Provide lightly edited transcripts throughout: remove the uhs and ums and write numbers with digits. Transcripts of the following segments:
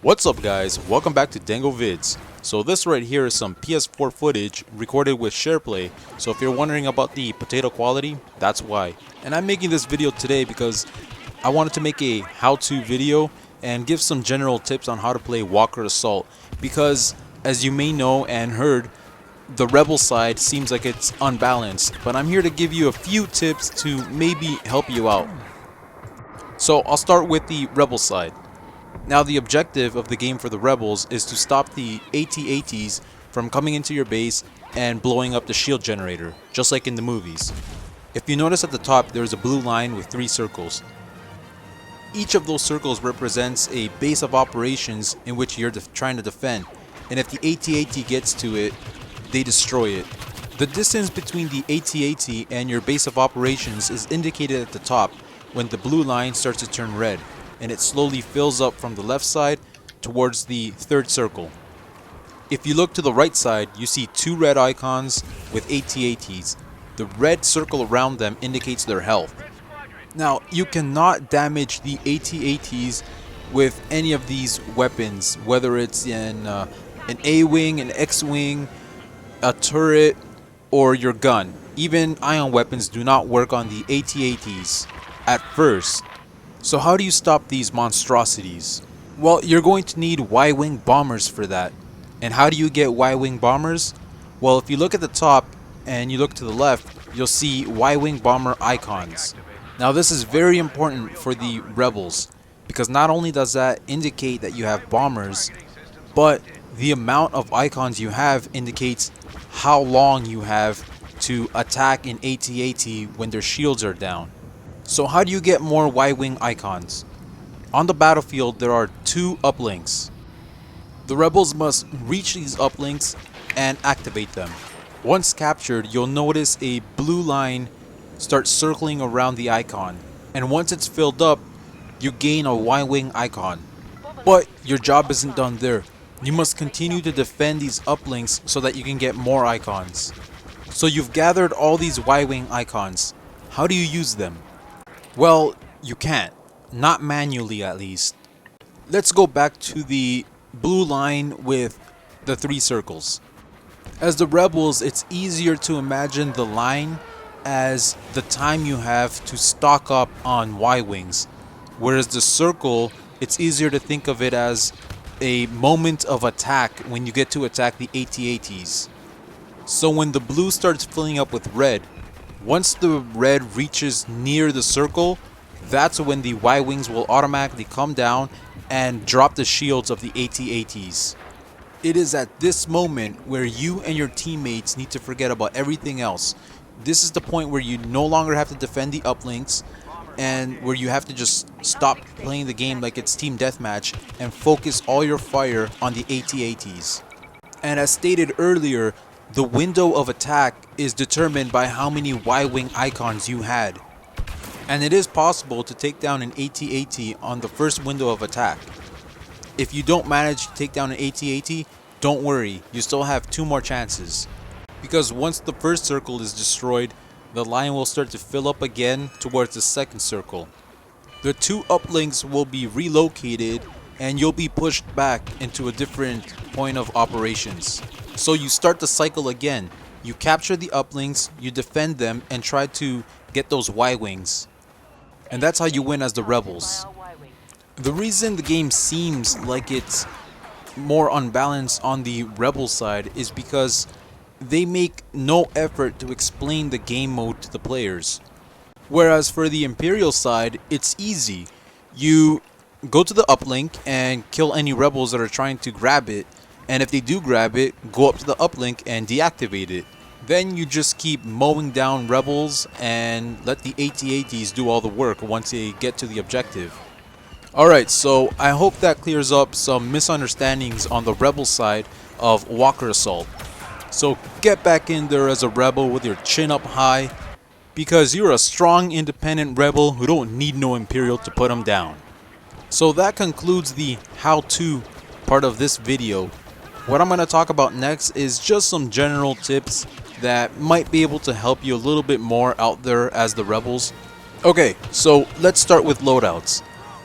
What's up guys, welcome back to Dango Vids. So this right here is some PS4 footage recorded with SharePlay. So if you're wondering about the potato quality, that's why. And I'm making this video today because I wanted to make a how-to video and give some general tips on how to play Walker Assault. Because as you may know and heard, the Rebel side seems like it's unbalanced. But I'm here to give you a few tips to maybe help you out. So I'll start with the Rebel side. Now the objective of the game for the Rebels is to stop the AT-ATs from coming into your base and blowing up the shield generator, just like in the movies. If you notice at the top, there's a blue line with 3 circles. Each of those circles represents a base of operations in which you're trying to defend, and if the AT-AT gets to it, they destroy it. The distance between the AT-AT and your base of operations is indicated at the top when the blue line starts to turn red, and it slowly fills up from the left side towards the 3rd circle. If you look to the right side, you see 2 red icons with AT-ATs. The red circle around them indicates their health. Now, you cannot damage the AT-ATs with any of these weapons, whether it's in an A-wing, an X-wing, a turret, or your gun. Even ion weapons do not work on the AT-ATs at first. So how do you stop these monstrosities? Well, you're going to need Y-wing bombers for that. And how do you get Y-wing bombers? Well, if you look at the top and you look to the left, you'll see Y-wing bomber icons. Now this is very important for the Rebels, because not only does that indicate that you have bombers, but the amount of icons you have indicates how long you have to attack an AT-AT when their shields are down. So how do you get more Y-wing icons? On the battlefield, there are 2 uplinks. The Rebels must reach these uplinks and activate them. Once captured, you'll notice a blue line start circling around the icon. And once it's filled up, you gain a Y-wing icon. But your job isn't done there. You must continue to defend these uplinks so that you can get more icons. So you've gathered all these Y-wing icons. How do you use them? Well, you can't. Not manually, at least. Let's go back to the blue line with the 3 circles. As the Rebels, it's easier to imagine the line as the time you have to stock up on Y-wings. Whereas the circle, it's easier to think of it as a moment of attack when you get to attack the AT-ATs. So when the blue starts filling up with red, once the red reaches near the circle, that's when the Y-wings will automatically come down and drop the shields of the AT-ATs. It is at this moment where you and your teammates need to forget about everything else. This is the point where you no longer have to defend the uplinks and where you have to just stop playing the game like it's team deathmatch and focus all your fire on the AT-ATs. And as stated earlier, the window of attack is determined by how many Y-wing icons you had. And it is possible to take down an AT-AT on the first window of attack. If you don't manage to take down an AT-AT, don't worry, you still have 2 more chances. Because once the first circle is destroyed, the line will start to fill up again towards the 2nd circle. The 2 uplinks will be relocated and you'll be pushed back into a different point of operations. So you start the cycle again. You capture the uplinks, you defend them, and try to get those Y-wings. And that's how you win as the Rebels. The reason the game seems like it's more unbalanced on the Rebel side is because they make no effort to explain the game mode to the players. Whereas for the Imperial side, it's easy. You go to the uplink and kill any rebels that are trying to grab it. And if they do grab it, go up to the uplink and deactivate it. Then you just keep mowing down rebels and let the AT-ATs do all the work once they get to the objective. Alright, so I hope that clears up some misunderstandings on the rebel side of Walker Assault. So get back in there as a rebel with your chin up high, because you're a strong independent rebel who don't need no Imperial to put them down. So that concludes the how-to part of this video. What I'm going to talk about next is just some general tips that might be able to help you a little bit more out there as the Rebels. Okay, so let's start with loadouts.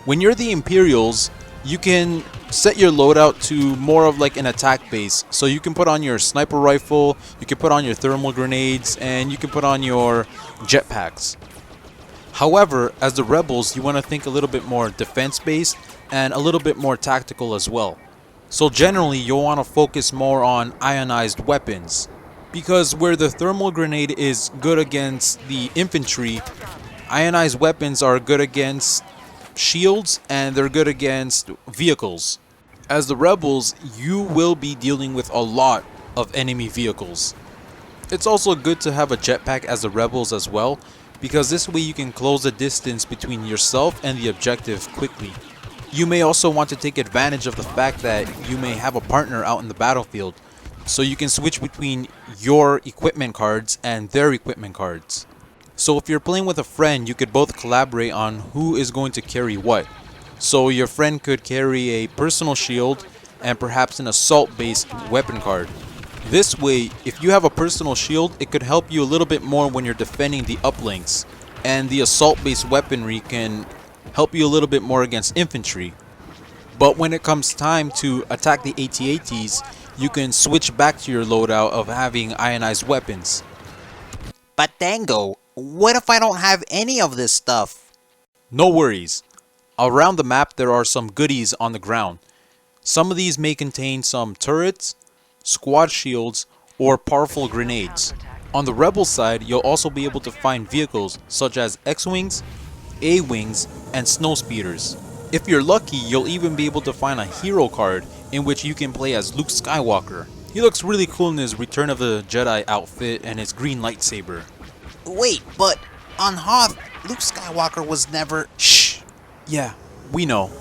When you're the Imperials, you can set your loadout to more of like an attack base. So you can put on your sniper rifle, you can put on your thermal grenades, and you can put on your jetpacks. However, as the rebels, you want to think a little bit more defense based and a little bit more tactical as well. So generally, you'll want to focus more on ionized weapons, because where the thermal grenade is good against the infantry, ionized weapons are good against shields and they're good against vehicles. As the rebels, you will be dealing with a lot of enemy vehicles. It's also good to have a jetpack as the rebels as well, because this way you can close the distance between yourself and the objective quickly. You may also want to take advantage of the fact that you may have a partner out in the battlefield, so you can switch between your equipment cards and their equipment cards. So if you're playing with a friend, you could both collaborate on who is going to carry what. So your friend could carry a personal shield and perhaps an assault based weapon card. This way, if you have a personal shield, it could help you a little bit more when you're defending the uplinks, and the assault based weaponry can help you a little bit more against infantry. But when it comes time to attack the AT-ATs, you can switch back to your loadout of having ionized weapons. But Dango, what if I don't have any of this stuff? No worries. Around the map there are some goodies on the ground. Some of these may contain some turrets, squad shields, or powerful grenades. On the rebel side, you'll also be able to find vehicles such as X-Wings, A-Wings, and Snowspeeders. If you're lucky, you'll even be able to find a hero card in which you can play as Luke Skywalker. He looks really cool in his Return of the Jedi outfit and his green lightsaber. Wait, but on Hoth, Luke Skywalker was never... Shh! Yeah, we know.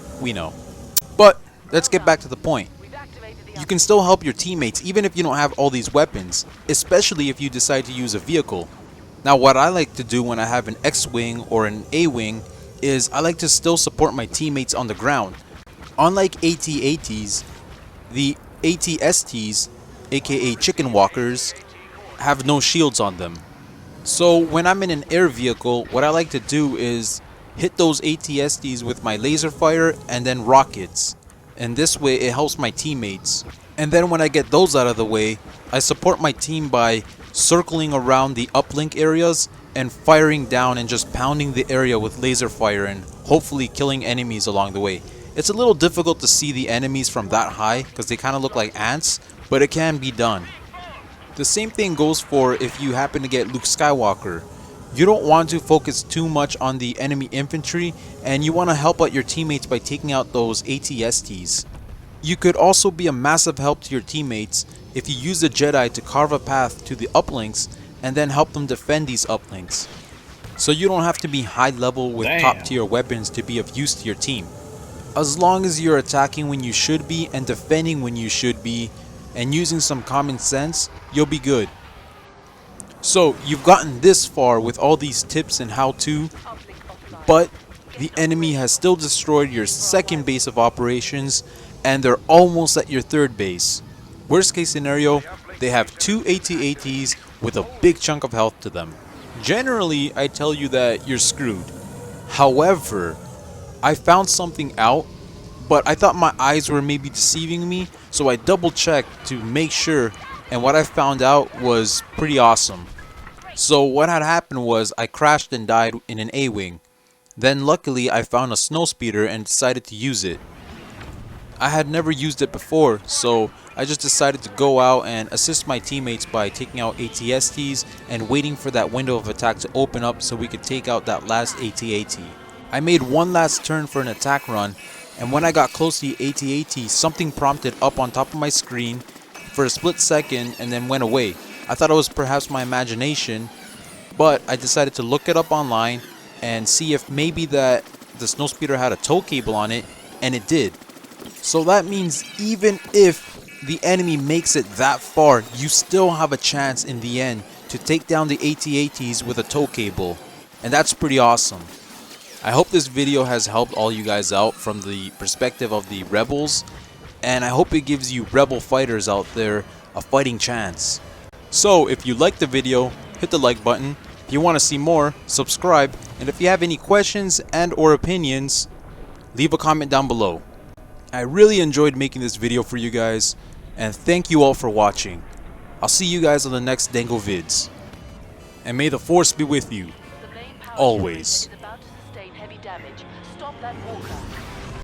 But let's get back to the point. You can still help your teammates even if you don't have all these weapons, especially if you decide to use a vehicle. Now what I like to do when I have an X-Wing or an A-Wing is I like to still support my teammates on the ground. Unlike AT-ATs, the AT-STs, aka Chicken Walkers, have no shields on them. So when I'm in an air vehicle, what I like to do is hit those AT-STs with my laser fire and then rockets. And this way it helps my teammates. And then when I get those out of the way, I support my team by circling around the uplink areas and firing down and just pounding the area with laser fire and hopefully killing enemies along the way. It's a little difficult to see the enemies from that high because they kind of look like ants, but it can be done. The same thing goes for if you happen to get Luke Skywalker. You don't want to focus too much on the enemy infantry, and you want to help out your teammates by taking out those AT-STs. You could also be a massive help to your teammates if you use the Jedi to carve a path to the uplinks and then help them defend these uplinks. So you don't have to be high level with top tier weapons to be of use to your team. As long as you're attacking when you should be and defending when you should be and using some common sense, you'll be good. So you've gotten this far with all these tips and how to, but the enemy has still destroyed your second base of operations and they're almost at your third base. Worst case scenario, they have two AT-ATs with a big chunk of health to them. Generally, I tell you that you're screwed. However, I found something out, but I thought my eyes were maybe deceiving me, so I double checked to make sure, and what I found out was pretty awesome. So what had happened was I crashed and died in an A-Wing. Then luckily I found a Snowspeeder and decided to use it. I had never used it before, so I just decided to go out and assist my teammates by taking out AT-STs and waiting for that window of attack to open up so we could take out that last AT-AT. I made one last turn for an attack run, and when I got close to the AT-AT, something prompted up on top of my screen for a split second and then went away. I thought it was perhaps my imagination, but I decided to look it up online and see if maybe that the Snowspeeder had a tow cable on it, and it did. So that means even if the enemy makes it that far, you still have a chance in the end to take down the AT-ATs with a tow cable, and that's pretty awesome. I hope this video has helped all you guys out from the perspective of the rebels, and I hope it gives you rebel fighters out there a fighting chance. So if you liked the video, hit the like button. If you want to see more, subscribe, and if you have any questions and or opinions, leave a comment down below. I really enjoyed making this video for you guys, and thank you all for watching. I'll see you guys on the next Dango vids. And may the force be with you, The main power always. ship is about to sustain heavy damage. Stop that walker.